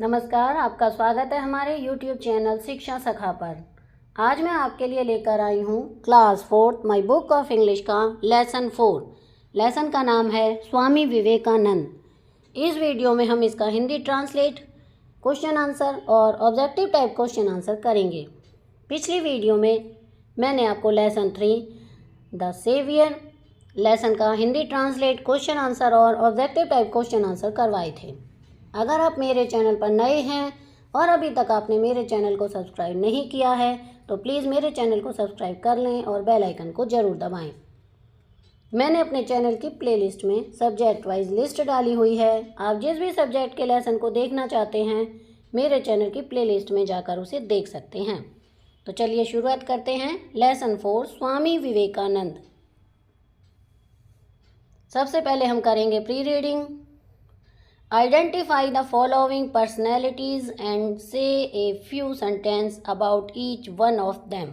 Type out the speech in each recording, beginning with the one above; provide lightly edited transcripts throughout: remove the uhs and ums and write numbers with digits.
नमस्कार, आपका स्वागत है हमारे YouTube चैनल शिक्षा सखा पर। आज मैं आपके लिए लेकर आई हूँ class 4 my book of English का लेसन 4। लेसन का नाम है स्वामी विवेकानंद। इस वीडियो में हम इसका हिंदी ट्रांसलेट, क्वेश्चन आंसर और ऑब्जेक्टिव टाइप क्वेश्चन आंसर करेंगे। पिछली वीडियो में मैंने आपको लेसन 3 द सेवियर लेसन का हिंदी ट्रांसलेट, क्वेश्चन आंसर और ऑब्जेक्टिव टाइप क्वेश्चन आंसर करवाए थे। अगर आप मेरे चैनल पर नए हैं और अभी तक आपने मेरे चैनल को सब्सक्राइब नहीं किया है तो प्लीज़ मेरे चैनल को सब्सक्राइब कर लें और बेल आइकन को ज़रूर दबाएं। मैंने अपने चैनल की प्लेलिस्ट में सब्जेक्ट वाइज लिस्ट डाली हुई है। आप जिस भी सब्जेक्ट के लेसन को देखना चाहते हैं मेरे चैनल की प्लेलिस्ट में जाकर उसे देख सकते हैं। तो चलिए शुरुआत करते हैं। लेसन 4 स्वामी विवेकानंद। सबसे पहले हम करेंगे pre reading. Identify the following personalities and say a few sentences about each one of them।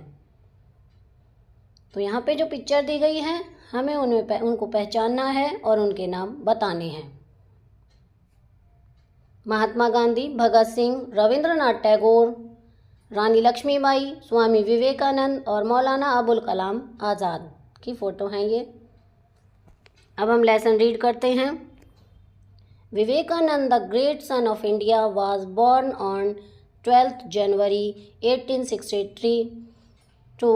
तो यहाँ पे जो पिक्चर दी गई है हमें उनको पहचानना है और उनके नाम बताने हैं। महात्मा गांधी, भगत सिंह, रविंद्रनाथ टैगोर, रानी लक्ष्मीबाई, स्वामी विवेकानंद और मौलाना अबुल कलाम आज़ाद की फ़ोटो हैं ये। अब हम लेसन रीड करते हैं। Vivekananda, the great son of India, was born on 12th January 1863 to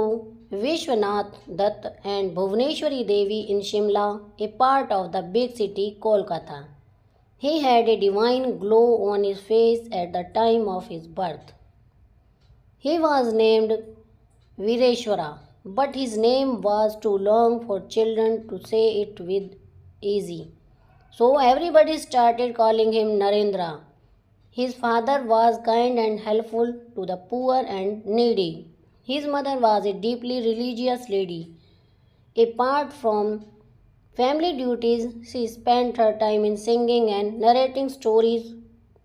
Vishwanath Dutt and Bhuvaneshwari Devi in Shimla, a part of the big city Kolkata. He had a divine glow on his face at the time of his birth. He was named Vireshwara, but his name was too long for children to say it with ease. So everybody started calling him Narendra. His father was kind and helpful to the poor and needy. His mother was a deeply religious lady. Apart from family duties, she spent her time in singing and narrating stories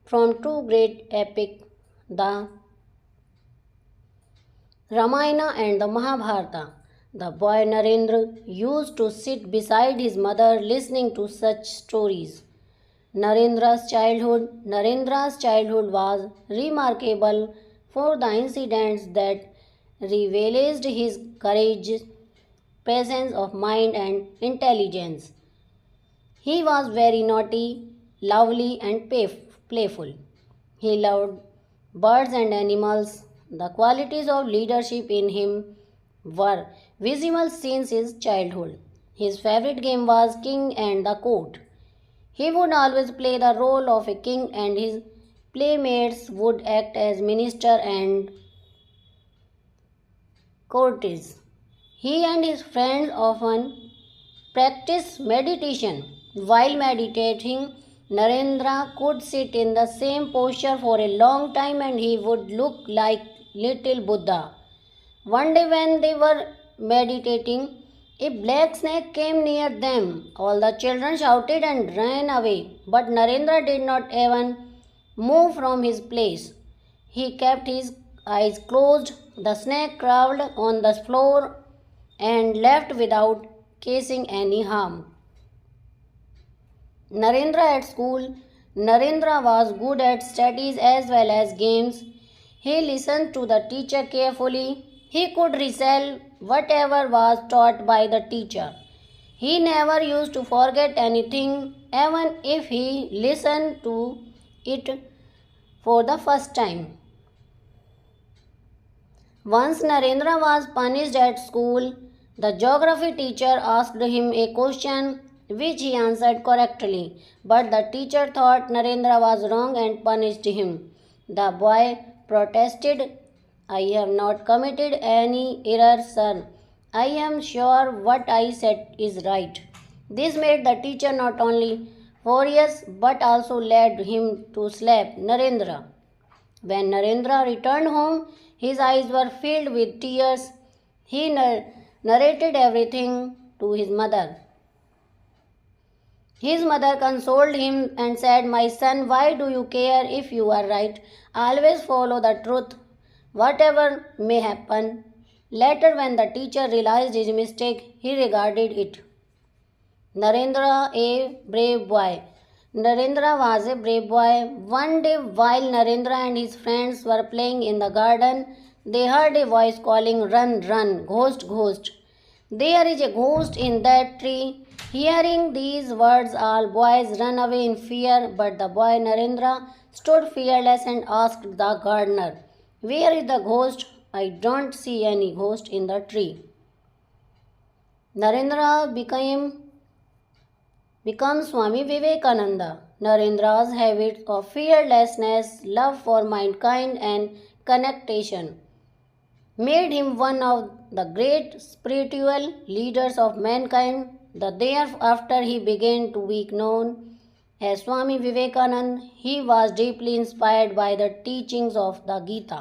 from two great epics, the Ramayana and the Mahabharata. The boy Narendra used to sit beside his mother listening to such stories. Narendra's childhood was remarkable for the incidents that revealed his courage, presence of mind and intelligence. He was very naughty, lovely and playful. He loved birds and animals. The qualities of leadership in him were visible since his childhood. His favorite game was king and the court. He would always play the role of a king and his playmates would act as minister and courtiers. He and his friends often practiced meditation. While meditating, Narendra could sit in the same posture for a long time and he would look like little Buddha. One day when they were meditating, a black snake came near them. All the children shouted and ran away, but Narendra did not even move from his place. He kept his eyes closed. The snake crawled on the floor and left without causing any harm. Narendra at school. Narendra was good at studies as well as games. He listened to the teacher carefully. He could recite whatever was taught by the teacher. He never used to forget anything, even if he listened to it for the first time. Once Narendra was punished at school. The geography teacher asked him a question which he answered correctly, but the teacher thought Narendra was wrong and punished him. The boy protested, "I have not committed any error, sir. I am sure what I said is right." This made the teacher not only furious but also led him to slap Narendra. When Narendra returned home, his eyes were filled with tears. He narrated everything to his mother. His mother consoled him and said, "My son, why do you care if you are right? Always follow the truth, whatever may happen." Later, when the teacher realized his mistake, he regarded it. Narendra, a brave boy. Narendra was a brave boy. One day, while Narendra and his friends were playing in the garden, they heard a voice calling, "Run, run, ghost, ghost. There is a ghost in that tree." Hearing these words, all boys ran away in fear, but the boy Narendra stood fearless and asked the gardener, "Where is the ghost? I don't see any ghost in the tree." Narendra becomes Swami Vivekananda. Narendra's habits of fearlessness, love for mankind, and connection made him one of the great spiritual leaders of mankind. The day after he began to be known as Swami Vivekananda, he was deeply inspired by the teachings of the Gita.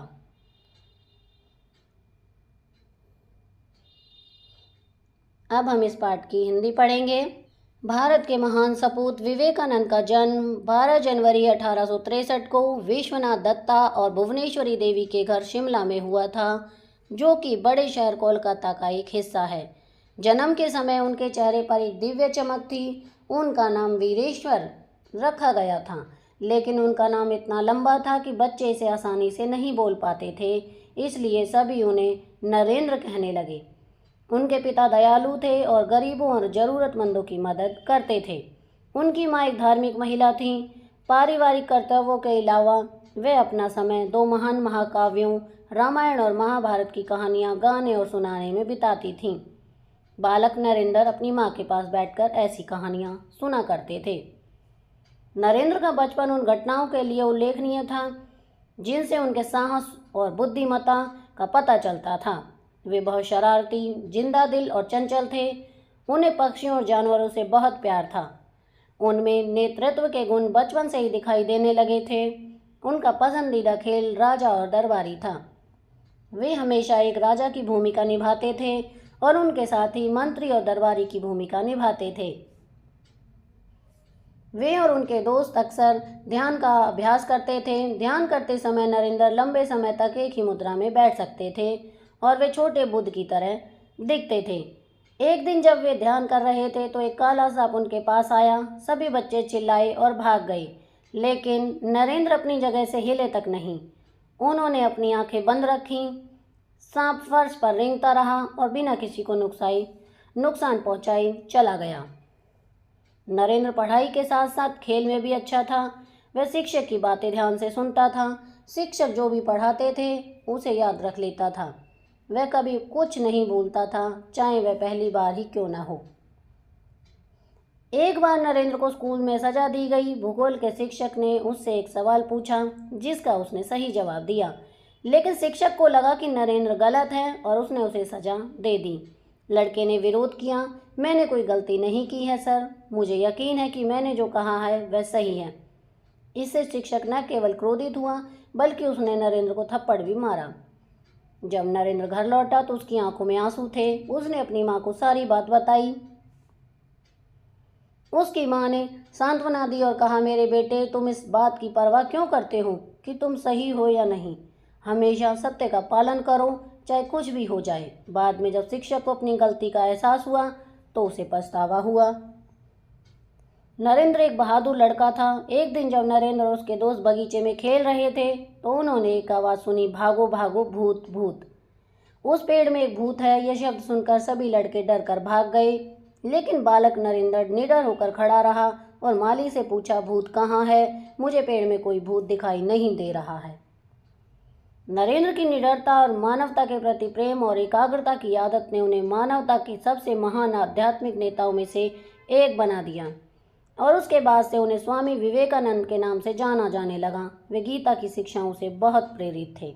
अब हम इस पाठ की हिंदी पढ़ेंगे। भारत के महान सपूत विवेकानंद का जन्म 12 जनवरी 1863 को विश्वनाथ दत्ता और भुवनेश्वरी देवी के घर शिमला में हुआ था, जो कि बड़े शहर कोलकाता का एक हिस्सा है। जन्म के समय उनके चेहरे पर एक दिव्य चमक थी। उनका नाम वीरेश्वर रखा गया था, लेकिन उनका नाम इतना लंबा था कि बच्चे इसे आसानी से नहीं बोल पाते थे, इसलिए सभी उन्हें नरेंद्र कहने लगे। उनके पिता दयालु थे और गरीबों और ज़रूरतमंदों की मदद करते थे। उनकी माँ एक धार्मिक महिला थीं। पारिवारिक कर्तव्यों के अलावा वे अपना समय दो महान महाकाव्यों रामायण और महाभारत की कहानियाँ गाने और सुनाने में बिताती थीं। बालक नरेंद्र अपनी माँ के पास बैठकर ऐसी कहानियाँ सुना करते थे। नरेंद्र का बचपन उन घटनाओं के लिए उल्लेखनीय था जिनसे उनके साहस और बुद्धिमत्ता का पता चलता था। वे बहुत शरारती, जिंदा दिल और चंचल थे। उन्हें पक्षियों और जानवरों से बहुत प्यार था। उनमें नेतृत्व के गुण बचपन से ही दिखाई देने लगे थे। उनका पसंदीदा खेल राजा और दरबारी था। वे हमेशा एक राजा की भूमिका निभाते थे और उनके साथ ही मंत्री और दरबारी की भूमिका निभाते थे। वे और उनके दोस्त अक्सर ध्यान का अभ्यास करते थे। ध्यान करते समय नरेंद्र लंबे समय तक एक ही मुद्रा में बैठ सकते थे और वे छोटे बुद्ध की तरह दिखते थे। एक दिन जब वे ध्यान कर रहे थे तो एक काला सांप उनके पास आया। सभी बच्चे चिल्लाए और भाग गए, लेकिन नरेंद्र अपनी जगह से हिले तक नहीं। उन्होंने अपनी आंखें बंद रखीं। सांप फर्श पर रेंगता रहा और बिना किसी को नुकसान पहुंचाए चला गया। नरेंद्र पढ़ाई के साथ साथ खेल में भी अच्छा था। वह शिक्षक की बातें ध्यान से सुनता था। शिक्षक जो भी पढ़ाते थे उसे याद रख लेता था। वह कभी कुछ नहीं भूलता था, चाहे वह पहली बार ही क्यों ना हो। एक बार नरेंद्र को स्कूल में सजा दी गई। भूगोल के शिक्षक ने उससे एक सवाल पूछा जिसका उसने सही जवाब दिया, लेकिन शिक्षक को लगा कि नरेंद्र गलत है और उसने उसे सजा दे दी। लड़के ने विरोध किया, "मैंने कोई गलती नहीं की है सर, मुझे यकीन है कि मैंने जो कहा है वह सही है।" इससे शिक्षक न केवल क्रोधित हुआ बल्कि उसने नरेंद्र को थप्पड़ भी मारा। जब नरेंद्र घर लौटा तो उसकी आंखों में आंसू थे। उसने अपनी माँ को सारी बात बताई। उसकी माँ ने सांत्वना दी और कहा, "मेरे बेटे, तुम इस बात की परवाह क्यों करते हो कि तुम सही हो या नहीं? हमेशा सत्य का पालन करो, चाहे कुछ भी हो जाए।" बाद में जब शिक्षक को अपनी गलती का एहसास हुआ तो उसे पछतावा हुआ। नरेंद्र एक बहादुर लड़का था। एक दिन जब नरेंद्र और उसके दोस्त बगीचे में खेल रहे थे तो उन्होंने एक आवाज़ सुनी, "भागो भागो, भूत भूत। उस पेड़ में एक भूत है।" यह शब्द सुनकर सभी लड़के डर कर भाग गए, लेकिन बालक नरेंद्र निडर होकर खड़ा रहा और माली से पूछा, "भूत कहाँ है? मुझे पेड़ में कोई भूत दिखाई नहीं दे रहा है।" नरेंद्र की निडरता और मानवता के प्रति प्रेम और एकाग्रता की आदत ने उन्हें मानवता के सबसे महान आध्यात्मिक नेताओं में से एक बना दिया और उसके बाद से उन्हें स्वामी विवेकानंद के नाम से जाना जाने लगा। वे गीता की शिक्षाओं से बहुत प्रेरित थे।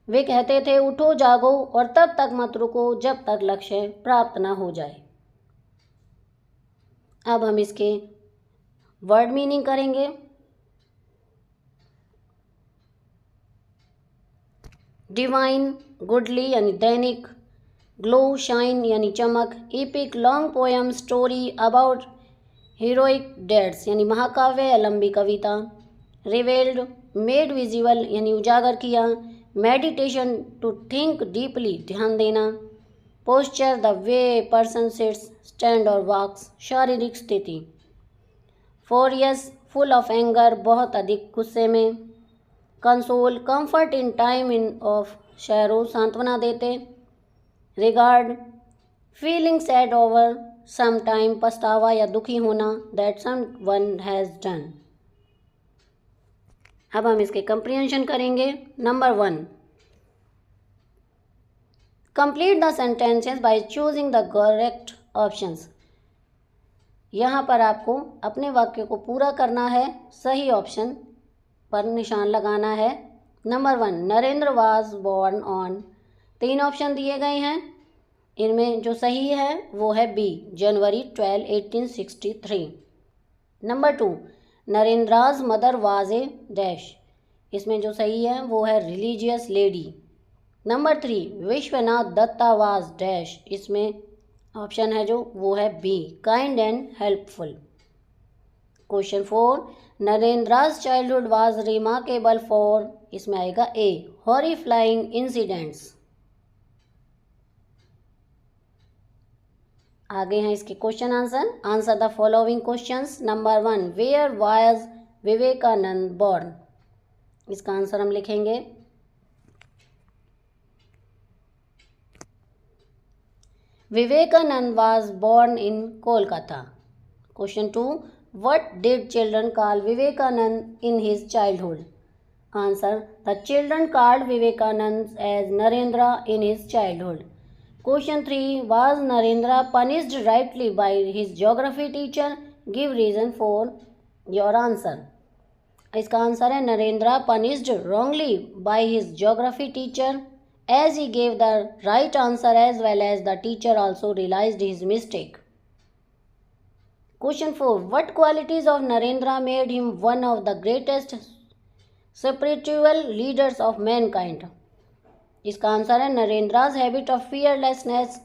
वे कहते थे, "उठो, जागो और तब तक मत रुको जब तक लक्ष्य प्राप्त न हो जाए।" अब हम इसके वर्ड मीनिंग करेंगे। डिवाइन, गुडली यानी दैनिक, ग्लो, शाइन यानी चमक, epic, long poem, story about heroic deeds यानी महाकाव्य या लंबी कविता, रिवेल्ड, मेड विजिबल यानी उजागर किया, मेडिटेशन, टू थिंक डीपली ध्यान देना, posture, the way person seats, stand और वॉक्स शारीरिक स्थिति, फोरियस, फुल ऑफ एंगर, बहुत अधिक गुस्से में। Console, comfort in time in of sorrow, सांत्वना देते। Regret, feeling sad over some time, पछतावा या दुखी होना, that someone has done. अब हम इसके कंप्रीहेंशन करेंगे। Number 1, complete the sentences by choosing the correct options. यहाँ पर आपको अपने वाक्य को पूरा करना है, सही ऑप्शन पर निशान लगाना है। Number 1, Narendra was born on, 3 option दिए गए हैं, इनमें जो सही है वो है B, January 12, 1863। Number 2, Narendra's mother was a dash, इसमें जो सही है वो है religious lady. Number 3, Vishwanath Datta was dash, इसमें ऑप्शन है जो वो है B, kind and helpful. Question 4, Narendra's childhood was remarkable for, इसमें आएगा ए, हॉरिफ्लाइंग इंसिडेंट्स। आगे हैं इसके question answer. Answer the following questions. Number 1, where was Vivekananda born, इसका आंसर हम लिखेंगे Vivekananda was born in Kolkata. Question 2, what did children call Vivekanand in his childhood? Answer, the children called Vivekanand as Narendra in his childhood. Question 3, was Narendra punished rightly by his geography teacher? Give reason for your answer. इसका answer है Narendra punished wrongly by his geography teacher, as he gave the right answer as well as the teacher also realized his mistake. Question 4, what qualities of Narendra made him one of the greatest spiritual leaders of mankind? इसका answer है नरेंद्रा's habit of fearlessness,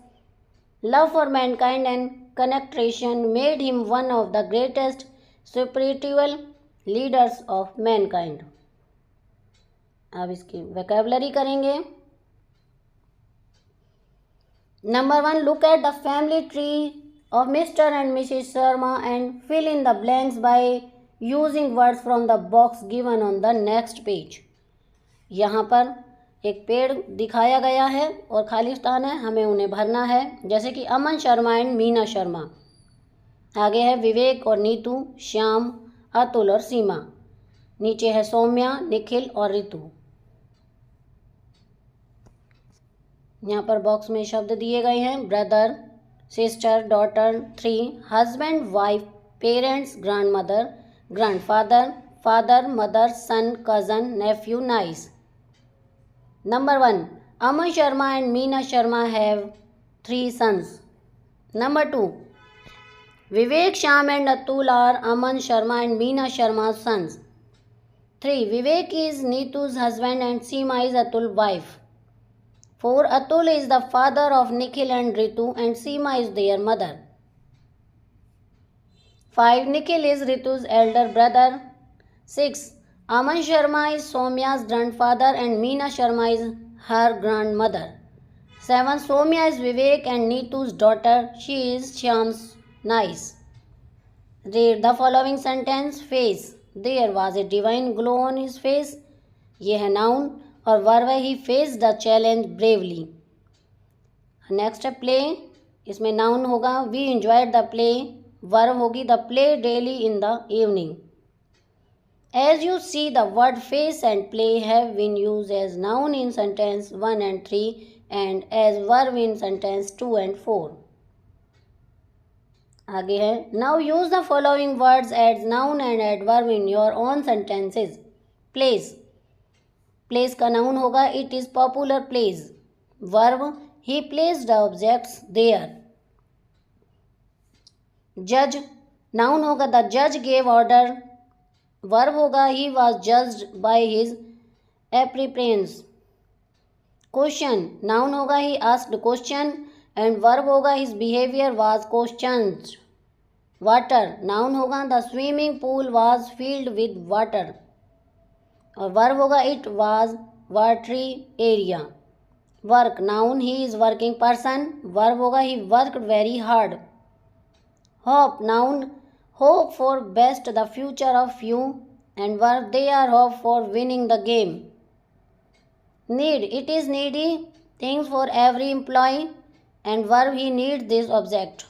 love for mankind and connectation made him one of the greatest spiritual leaders of mankind. अब इसकी vocabulary करेंगे। Number 1, look at the family tree of Mr. and Mrs. Sharma and fill in the blanks by using words from the box given on the next page. यहाँ पर एक पेड़ दिखाया गया है और खाली स्थान है, हमें उन्हें भरना है, जैसे कि अमन शर्मा एंड मीना शर्मा। आगे है विवेक और नीतू, श्याम, अतुल और सीमा। नीचे है सौम्या, निखिल और रितु। यहाँ पर बॉक्स में शब्द दिए गए हैं, brother, sister, daughter, 3, husband, wife, parents, grandmother, grandfather, father, mother, son, cousin, nephew, niece. Number 1, Aman Sharma and Meena Sharma have 3 sons. Number 2, Vivek, Shyam and Atul are Aman Sharma and Meena शर्मा's sons. 3, Vivek is Neetu's husband and Seema is Atul's wife. 4, Atul is the father of Nikhil and Ritu and Seema is their mother. 5, Nikhil is Ritu's elder brother. 6, Aman Sharma is Soumya's grandfather and Meena Sharma is her grandmother. 7, Soumya is Vivek and Neetu's daughter. She is Shyam's niece. Read the following sentence. Face. There was a divine glow on his face. ये है noun और verb है he face the challenge bravely. Next है play, इसमें noun होगा we enjoyed the play, verb होगी the play daily in the evening. As you see the word face and play have been used as noun in sentence 1 and 3 and as verb in sentence 2 and 4। आगे है now use the following words as noun and adverb in your own sentences. Place, place का noun होगा it is popular place. Verb he placed objects there. जज, noun होगा the जज gave order. Verb होगा he was judged by his appearance. Question, noun होगा he asked question and verb होगा his behaviour was questioned. Water, noun होगा the swimming pool was filled with water और verb होगा it was watery area. Work, noun he is working person, verb होगा he worked very hard. Hope, noun Hope for best the future of you, and verb they are hope for winning the game. Need, it is needy things for every employee, and verb he needs this object.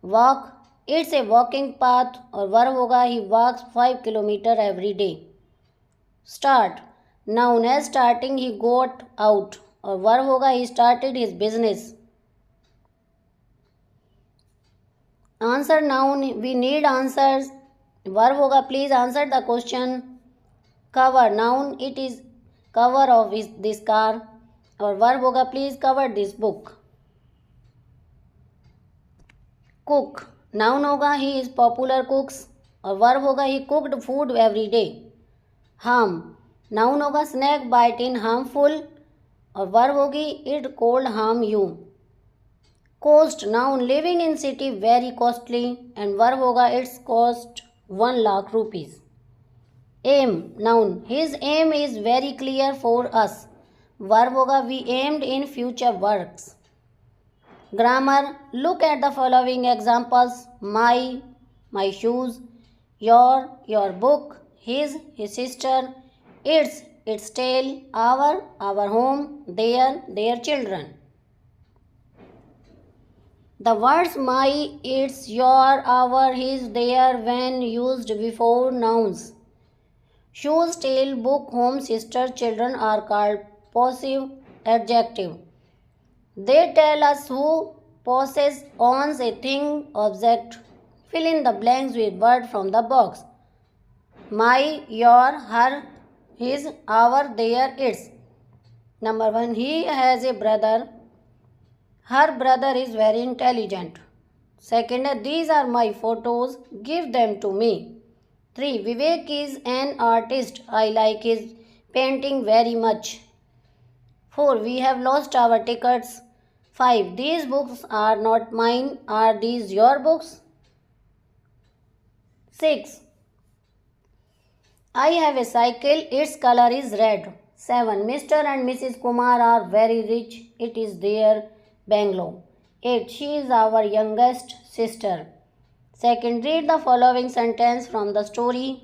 Walk, it's a walking path, और verb होगा he walks 5 kilometers every day. Start, noun as starting he got out, और verb होगा he started his business. Answer, noun we need answers, verb होगा please answer the question. Cover, noun it is cover of this car, और verb होगा please cover this book. Cook, noun होगा he is popular cooks, और verb होगा he cooked food every day. Harm, noun होगा snack bite in harmful, और verb होगी it cold harm you. Cost, noun living in city very costly, and verb होगा it's cost 1 lakh rupees. Aim, noun his aim is very clear for us, verb होगा we aimed in future works. Grammar, look at the following examples. My shoes, your book, his sister, its tail, our home, their children. The words my, its, your, our, his, their when used before nouns. Shoes, tail, book, home, sister, children are called possessive adjective. They tell us who possesses, owns a thing, object. Fill in the blanks with word from the box. My, your, her, his, our, their, its. Number 1. He has a brother. Her brother is very intelligent. Second, these are my photos. Give them to me. 3. Vivek is an artist. I like his painting very much. 4. We have lost our tickets. 5. These books are not mine. Are these your books? 6. I have a cycle. Its color is red. 7. Mr. and Mrs. Kumar are very rich. It is their bungalow. 8. She is our youngest sister. Second, read the following sentence from the story.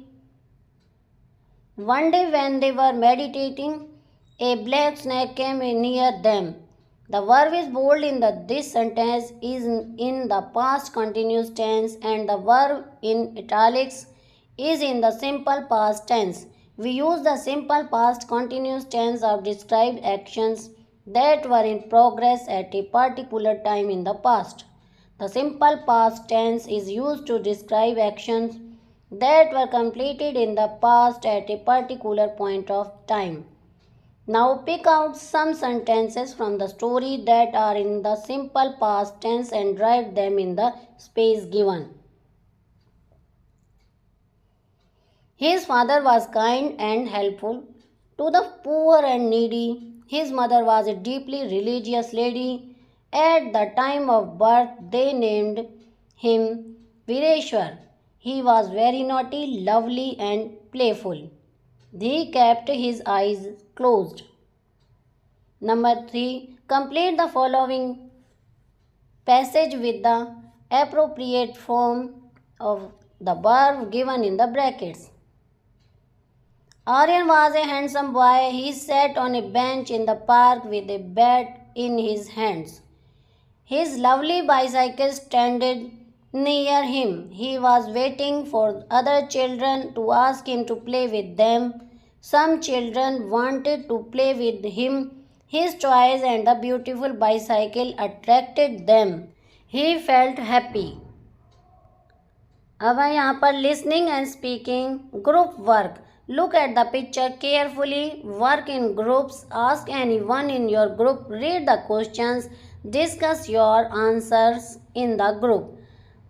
One day when they were meditating, a black snake came near them. The verb is bold in this sentence is in the past continuous tense, and the verb in italics is in the simple past tense. We use the simple past continuous tense of describe actions that were in progress at a particular time in the past. The simple past tense is used to describe actions that were completed in the past at a particular point of time. Now pick out some sentences from the story that are in the simple past tense and write them in the space given. His father was kind and helpful to the poor and needy. His mother was a deeply religious lady. At the time of birth, they named him Vireshwar. He was very naughty, lovely, and playful. He kept his eyes closed. Number 3. Complete the following passage with the appropriate form of the verb given in the brackets. Aryan was a handsome boy. He sat on a bench in the park with a bat in his hands. His lovely bicycle standed near him. He was waiting for other children to ask him to play with them. Some children wanted to play with him. His toys and the beautiful bicycle attracted them. He felt happy. अब है यहाँ पर listening and speaking group work. Look at the picture carefully. Work in groups. Ask anyone in your group. Read the questions. Discuss your answers in the group.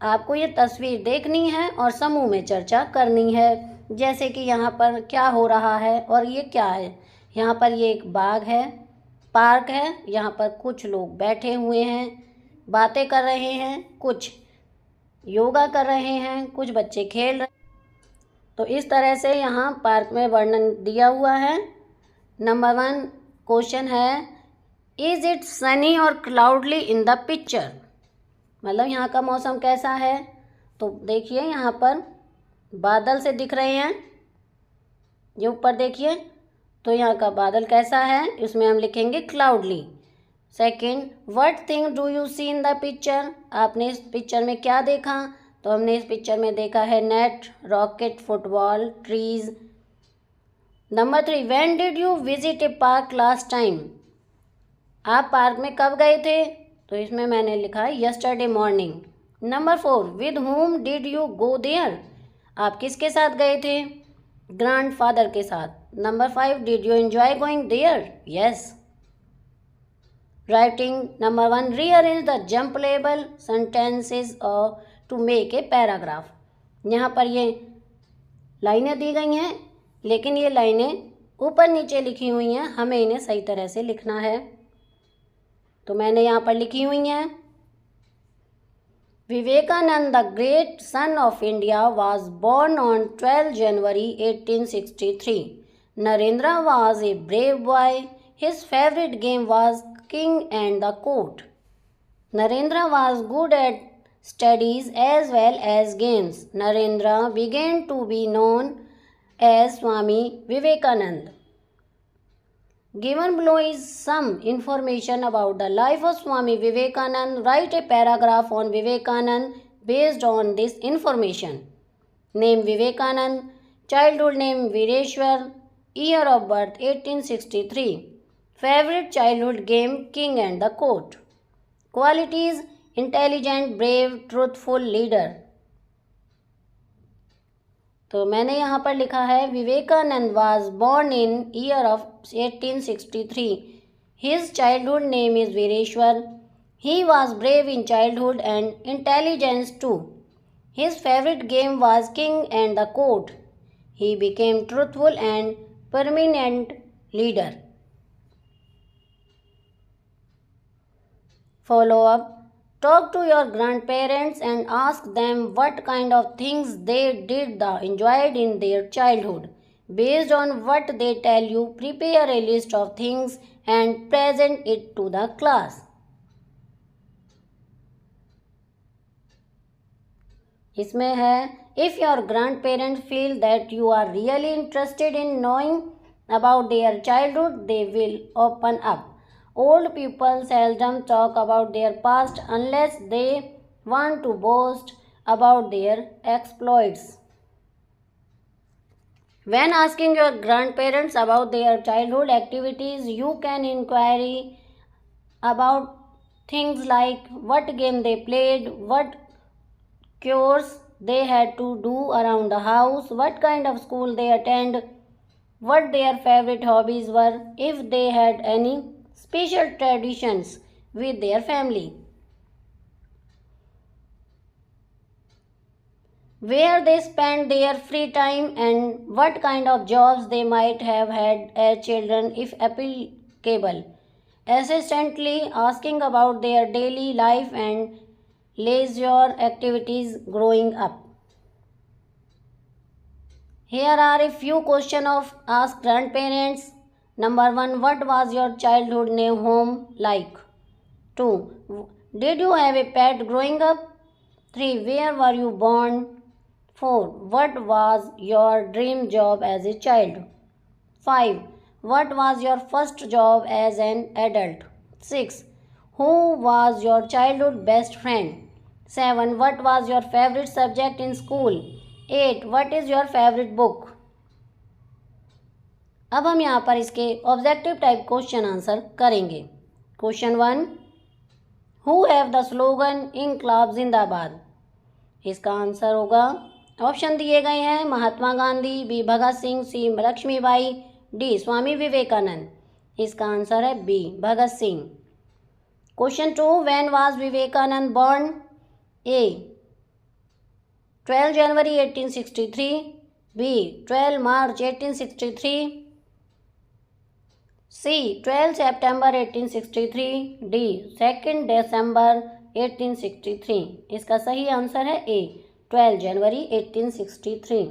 आपको ये तस्वीर देखनी है और समूह में चर्चा करनी है. जैसे कि यहाँ पर क्या हो रहा है और ये क्या है. यहाँ पर ये एक बाग है, पार्क है. यहाँ पर कुछ लोग बैठे हुए हैं, बातें कर रहे हैं, कुछ योगा कर रहे हैं, कुछ बच्चे खेल रहे हैं. तो इस तरह से यहाँ पार्क में वर्णन दिया हुआ है. नंबर 1 क्वेश्चन है, इज़ इट सनी और क्लाउडली इन द पिक्चर. मतलब यहाँ का मौसम कैसा है. तो देखिए यहाँ पर बादल से दिख रहे हैं, ये ऊपर देखिए, तो यहाँ का बादल कैसा है, इसमें हम लिखेंगे क्लाउडली। Second, what thing do you see in the picture, आपने इस पिक्चर में क्या देखा, तो हमने इस पिक्चर में देखा है net, rocket, football, trees. Number 3, when did you visit a park last time, आप पार्क में कब गए थे, तो इसमें मैंने लिखा है yesterday morning. Number 4, with whom did you go there, आप किसके साथ गए थे, ग्रैंडफादर के साथ। Number 5, did you enjoy going there, yes. Writing number 1, rearrange the jumbled sentences to make a paragraph. यहाँ पर ये लाइनें दी गई हैं, लेकिन ये लाइनें ऊपर नीचे लिखी हुई हैं, हमें इन्हें सही तरह से लिखना है। तो मैंने यहाँ पर लिखी हुई हैं, Vivekananda the great son of India was born on 12 January 1863. Narendra was a brave boy. His favorite game was King and the Court. Narendra was good at studies as well as games. Narendra began to be known as Swami Vivekanand. Given below is some information about the life of Swami Vivekanand. Write a paragraph on Vivekanand based on this information. Name Vivekanand. Childhood name Vireshwar. Year of birth 1863. Favorite childhood game King and the Court. Qualities intelligent, brave, truthful, leader. तो मैंने यहाँ पर लिखा है Vivekananda was born in year of 1863. His childhood name is Vireshwar. He was brave in childhood and intelligent too. His favorite game was King and the Court. He became truthful and permanent leader. Follow up. Talk to your grandparents and ask them what kind of things they enjoyed in their childhood. Based on what they tell you, prepare a list of things and present it to the class. इसमें है, if your grandparents feel that you are really interested in knowing about their childhood, they will open up. Old people seldom talk about their past unless they want to boast about their exploits. When asking your grandparents about their childhood activities, you can inquire about things like what game they played, what chores they had to do around the house, what kind of school they attend, what their favorite hobbies were, if they had any special traditions with their family, where they spend their free time, and what kind of jobs they might have had as children if applicable. Assistantly asking about their daily life and leisure activities growing up. Here are a few questions of ask grandparents. Number 1, what was your childhood home like? 2, did you have a pet growing up? 3, where were you born? 4, what was your dream job as a child? 5, what was your first job as an adult? 6, who was your childhood best friend? 7, what was your favorite subject in school? 8, what is your favorite book? अब हम यहाँ पर इसके objective type question answer करेंगे। Question 1, who have the slogan इनकलाब जिंदाबाद, इसका answer होगा, ऑप्शन दिए गए हैं, Mahatma Gandhi, B Bhagat Singh, C Lakshmibai, D Swami Vivekananda, इसका आंसर है B Bhagat Singh. Question 2, when was Vivekananda born? A 12 January 1863, B 12 March 1863, C 12 September 1863, D 2 December 1863, इसका सही आंसर है A 12 January 1863।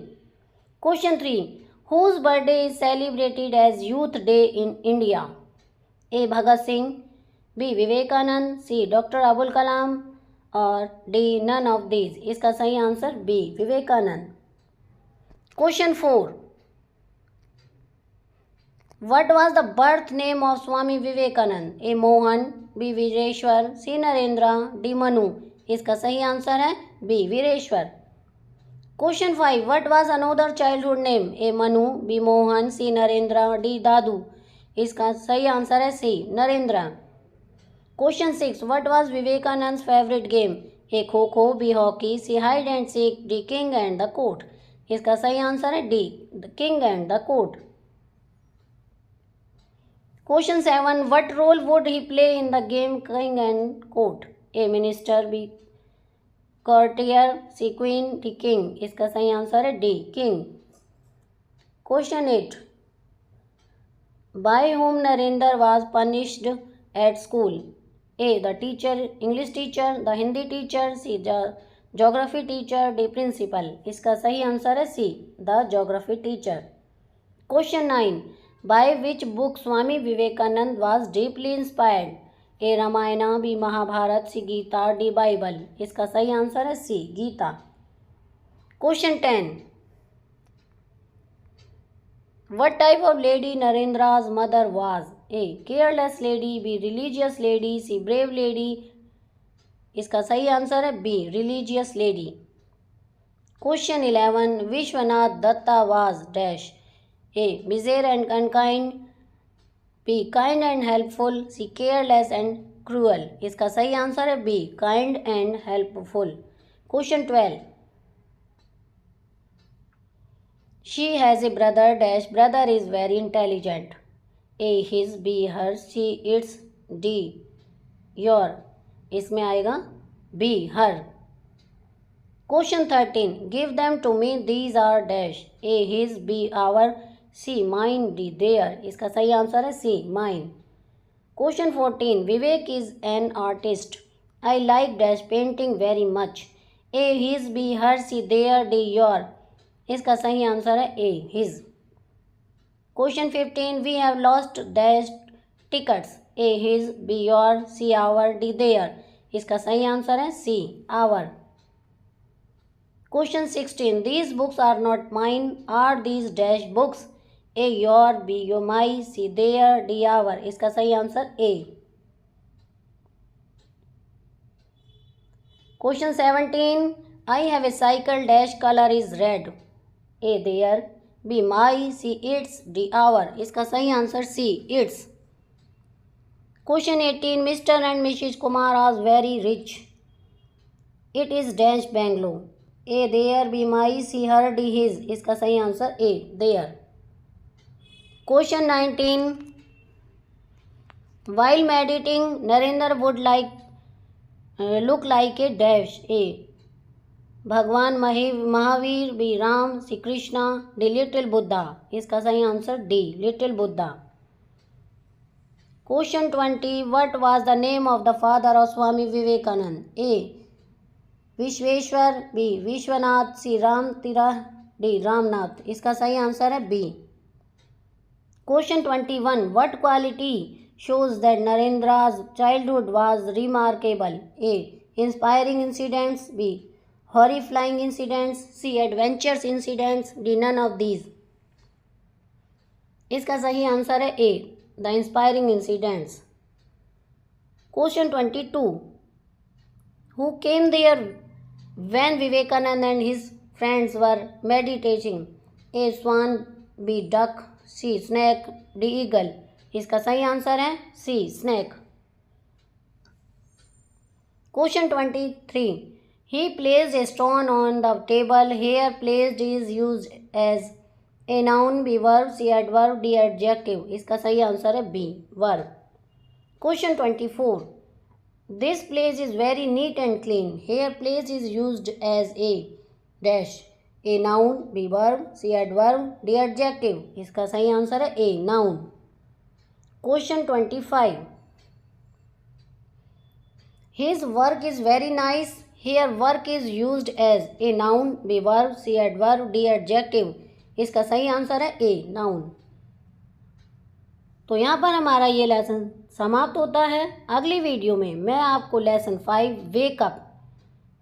Question 3, whose birthday is celebrated as youth day in India? A Bhagat Singh, B Vivekananda, C doctor Abul Kalam, और D none of these. इसका सही answer B Vivekananda. Question 4, what was the birth name of Swami Vivekananda? A Mohan, B Veereshwar, C Narendra, D Manu. इसका सही answer है B Veereshwar. Question 5, what was another childhood name? A Manu, B Mohan, C Narendra, D Dadu. इसका सही answer है C Narendra. Question 6, what was Vivekananda favourite game? A kho kho, B hockey, C hide and seek, D king and the court. इसका सही answer है D the king and the court. Question 7, what role would he play in the game king and court? A minister, B courtier, C queen, D king. इसका सही answer है D king. Question 8, by whom Narendra was punished at school? A, the teacher, English teacher, the Hindi teacher, C, the geography teacher, D, principal। इसका सही answer है C, the geography teacher। Question 9, by which book Swami Vivekanand was deeply inspired? A, Ramayana, B, Mahabharata, C, Gita, D, Bible. इसका सही answer है C, Gita. Question 10, what type of lady Narendra's mother was? A, careless lady, B, religious lady, C, brave lady। इसका सही answer है B, religious lady। Question 11, Vishwanath Datta was dash? A, miser and unkind, B, kind and helpful, C, careless and cruel। इसका सही answer है B, kind and helpful। Question 12, she has a brother dash, brother is very intelligent। A, his, B, her, C, its, D, your। इसमें आएगा B, her। Question 13, give them to me, these are dash। A, his, B, our, C, mine, D, their। इसका सही answer है C, mine। Question 14, Vivek is an artist, I like dash painting very much। A, his, B, her, C, their, D, your। इसका सही answer है A, his। Question 15, we have lost dash tickets। A, his, B, your, C, our, D, their। इसका सही answer है C, our। Question 16, these books are not mine, are these dash books? A, your, B, your, my, C, their, D, our। इसका सही answer A। Question 17, I have a cycle dash color is red। A, their, B, my, C, its, D, our। इसका सही answer C, its। Question 18, Mr. and Mrs. Kumar are very rich, it is dash Bangalore। A, their, B, my, C, her, D, his। इसका सही answer A, their। Question 19, while meditating Narendra would look like a dash। A, Bhagwan Mahavir, B Ram, C Krishna, D little Buddha. इसका सही answer D little Buddha. Question 20, what was the name of the father of Swami Vivekananda? A, Vishweshwar, B Vishwanath, C Ram Tirath, D Ramnath. इसका सही answer है B. Question 21, what quality shows that Narendra's childhood was remarkable? A, inspiring incidents, B, horrifying incidents, C, adventures incidents, D, none of these। इसका सही answer है A, the inspiring incidents। Question 22, who came there when Vivekanand and his friends were meditating? A, swan, B, duck, C, snake, D, eagle। इसका सही answer है C, snake। Question 23, he placed a stone on the table, here placed is used as a noun, B, verb, C, adverb, D, adjective। इसका सही answer है B, verb। Question 24, this place is very neat and clean, here place is used as a dash, A, noun, B, verb, C, adverb, D, adjective। इसका सही answer है A, noun। Question 25, his work is very nice, here work is used as A, noun, B, verb, C, adverb, D, adjective। इसका सही answer है A, noun। तो यहाँ पर हमारा ये लेसन समाप्त होता है। अगली वीडियो में मैं आपको लेसन 5 वेकअप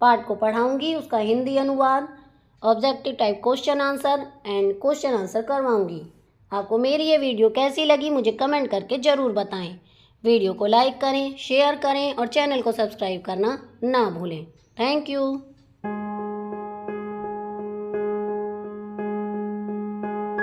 पार्ट को पढ़ाऊँगी, उसका हिंदी अनुवाद, objective type question answer and question answer करवाऊँगी। आपको मेरी ये वीडियो कैसी लगी मुझे कमेंट करके ज़रूर बताएं। वीडियो को लाइक करें, शेयर करें और चैनल को सब्सक्राइब करना ना भूलें। Thank you.